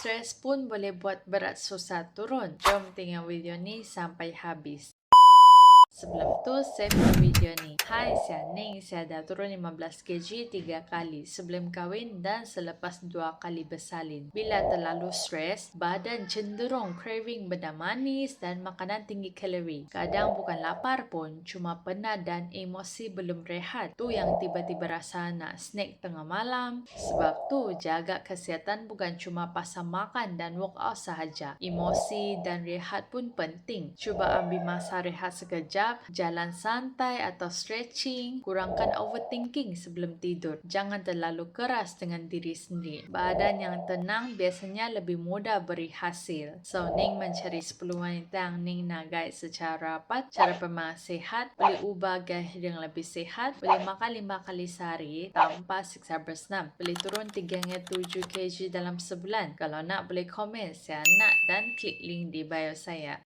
stres pun boleh buat berat susah turun. Jom tengok video ni sampai habis. Sebelum tu, save video ni. Hai, saya Ning. Saya dah turun 15 kg 3 kali sebelum kahwin dan selepas 2 kali bersalin. Bila terlalu stres, badan cenderung craving benda manis dan makanan tinggi kalori. Kadang bukan lapar pun, cuma penat dan emosi belum rehat. Tu yang tiba-tiba rasa nak snack tengah malam. Sebab tu, jaga kesihatan bukan cuma pasal makan dan workout sahaja. Emosi dan rehat pun penting. Cuba ambil masa rehat sekejap, jalan santai atau stretching, kurangkan overthinking sebelum tidur. Jangan terlalu keras dengan diri sendiri. Badan yang tenang biasanya lebih mudah beri hasil. So, Ning mencari 10 wanita yang Ning nak guide secara rapat. Cara pemakan sihat, boleh ubah gaya hidup yang lebih sihat, boleh makan 5 kali sehari tanpa siksa bersenam, boleh turun 3 hingga 7 kg dalam sebulan. Kalau nak boleh komen, saya nak dan klik link di bio saya.